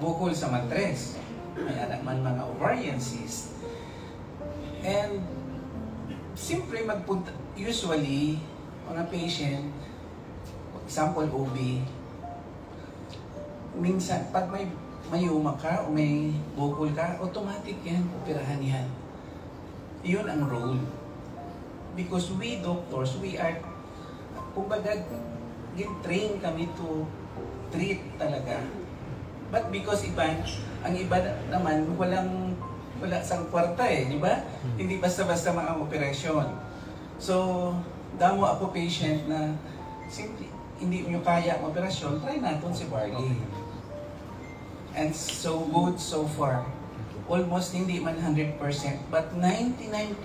bukol sa matres. May anak man mga ovarian cyst. And siyempre magpunta, usually, mga patient, example OB, minsan pag may mayuma ka o may bukol ka, automatic yan, operahan yan. Yun ang role. Because we doctors, we are, kumbaga, train kami to treat talaga. But because ang iba naman, wala sang kwarta di ba? Hindi basta-basta mga operasyon. So, damo ako patient na simply, hindi nyo kaya ang operasyon, try natin si Barley. And so good so far. Almost hindi man 100%, but 99%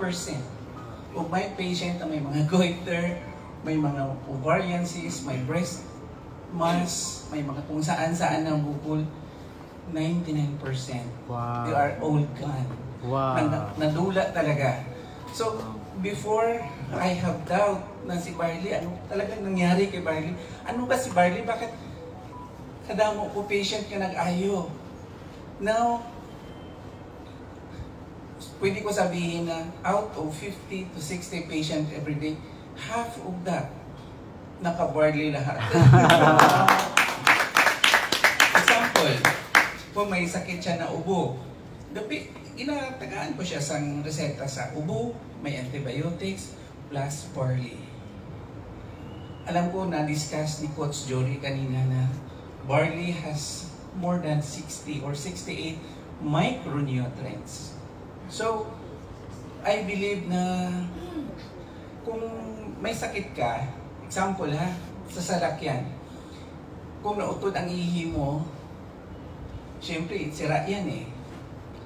of my patient na may mga goiter, may mga ovarian cysts, may breast mass, may mga kung saan-saan ng bukol, 99%. Wow. They are all gone. Wow. Nadula talaga. So, before I have doubt na si Barley, ano talagang nangyari kay Barley? Ano ba si Barley? Bakit kadamo ko patient ka nag-ayo? Now, pwede ko sabihin na out of 50 to 60 patients every day, half of that naka-Barley lahat. Example, kung may sakit siya na ubo, inatagaan ko siya sa reseta sa ubo, may antibiotics, plus Barley. Alam ko na-discuss ni Coach Jory kanina na Barley has more than 60 or 68 micronutrients. So, I believe na kung may sakit ka, example sa salakyan, kung nautod ang ihi mo, syempre, sira yan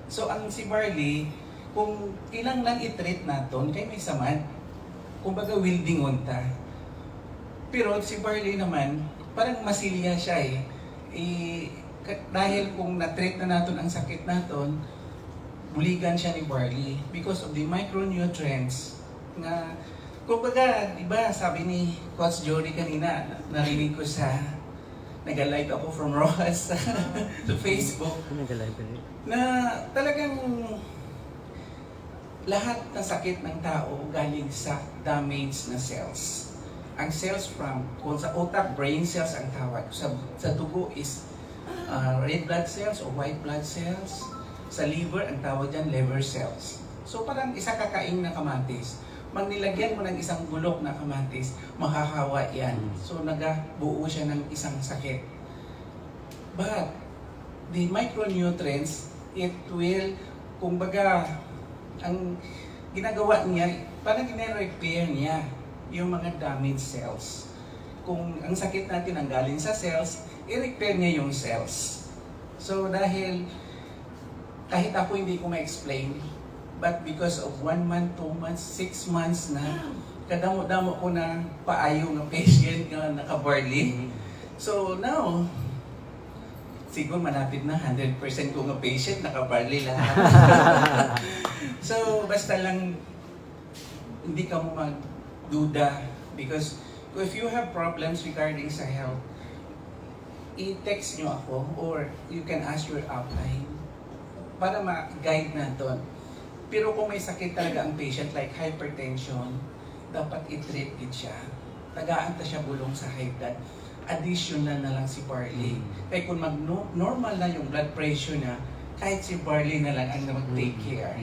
So, ang si Barley, kung ilang lang i-treat natin, kay may samad, kumbaga wildingon ta. Pero si Barley naman, parang masilya siya dahil kung na-treat na natin ang sakit natin, buligan siya ni Barley because of the micronutrients na, kumbaga, diba, sabi ni Coach Jory kanina, narinig ko nag-live ako from Rojas sa Facebook, na talagang lahat ng sakit ng tao galing sa damaged na cells. Ang cells kung sa utak, brain cells ang tawag. Sa dugo is red blood cells o white blood cells. Sa liver, ang tawag dyan, liver cells. So parang isa kakain na kamatis. Magnilagyan mo ng isang bulok na kamatis, makakawa yan. So nagabuo siya ng isang sakit. But the micronutrients, it will, kumbaga, ang ginagawa niya, parang gine-repair niya yung mga damaged cells. Kung ang sakit natin ang galing sa cells, i-repair niya yung cells. So dahil kahit ako hindi ko ma-explain, but because of 1 month, 2 months, 6 months na, kadamo-damo ko na paayo ng patient na naka-Barley. So now, siguro malapit na 100% ko ng patient naka-Barley lahat. So basta lang hindi ka mo magduda because if you have problems regarding sa health, i-text nyo ako or you can ask your upline para ma-guide natin. Pero kung may sakit talaga ang patient like hypertension, dapat i-treat it siya. Tagaan ta siya bulong sa high blood. Additional na lang si Barley. Kaya kung normal na yung blood pressure niya, kahit si Barley na lang ang mag-take care.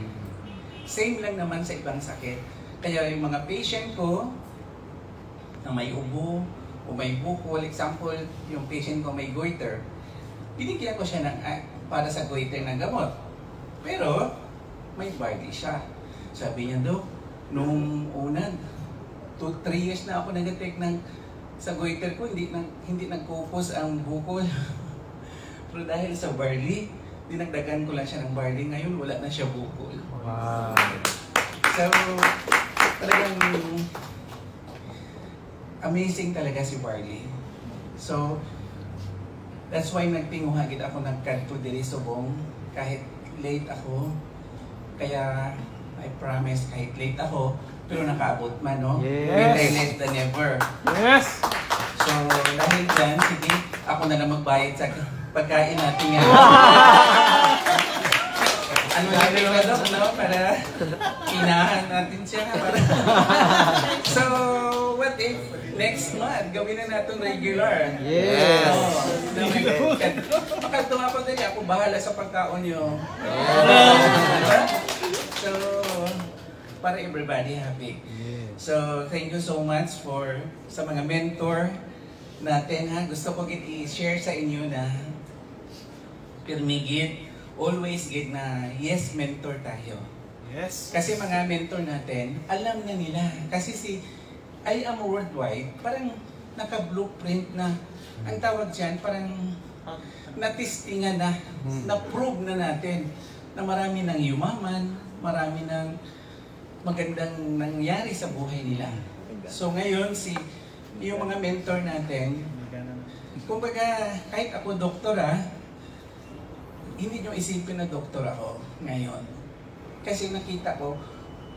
Same lang naman sa ibang sakit. Kaya yung mga patient ko na may ubo o may bukol, example, yung patient ko may goiter, binigyan ko siya para sa goiter ng gamot. Pero, may Barley siya. Sabi niya, Dok, nung una, 2-3 years na ako nag-take sa goiter ko, hindi nagkupos ang bukol. Pero dahil sa Barley, dinagdagan ko lang siya ng Barley. Ngayon, wala na siya bukol. Wow. So, talagang amazing talaga si Barley. So, that's why nagtinguhagit ako nagkanto diri Subong kahit late ako. Kaya, I promise, kahit late ako, pero nakaabot man, no? Yes! Better late than never. Yes! So, dahil dyan, sige, ako na lang magbayad sa pagkain natin yan. Ano lang nila daw, no? Para inahan natin siya. Para... So, what if next month, gawin na natin regular? Yes! Baka tumapag din ako, bahala sa pagkaon nyo. So, para everybody happy. So, thank you so much for sa mga mentor natin. Ha? Gusto ko i-share sa inyo na pirmigid, always gid na yes, mentor tayo. Yes. Kasi mga mentor natin, alam na nila. Kasi si I Am Worldwide, parang naka-blueprint na, ang tawag dyan, parang natistingan na, na-prove na natin na marami ng yumaman, marami ng magandang nangyari sa buhay nila. So ngayon, yung mga mentor natin, kumbaga, kahit ako doktora, hindi nyo isipin na doktor ako ngayon. Kasi nakita ko,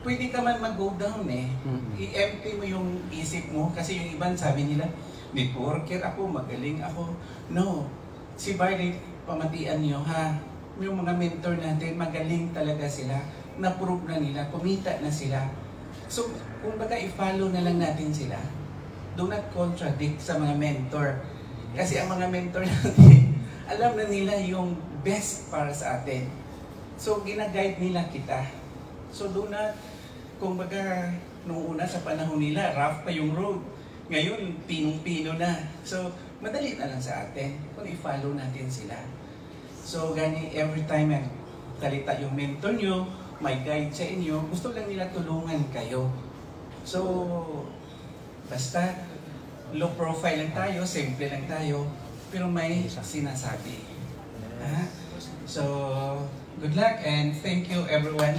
pwede ka man mag-go down eh. I-empty mo yung isip mo. Kasi yung iban sabi nila, networker ako, magaling ako. No. Si Barley, pamatian nyo ha. Yung mga mentor natin, magaling talaga sila. Na-prove na nila, kumita na sila. So, kung baga i-follow na lang natin sila, do not contradict sa mga mentor. Kasi ang mga mentor natin, alam na nila yung best para sa atin. So, ginaguide nila kita. So, doon na, kung baga, nung una sa panahon nila, rough pa yung road. Ngayon, pinong-pino na. So, madali na lang sa atin kung i-follow natin sila. So, gani, every time talita yung mentor nyo, may guide sa inyo, gusto lang nila tulungan kayo. So, basta, low profile lang tayo, simple lang tayo, pero may sinasabi. So, good luck and thank you everyone.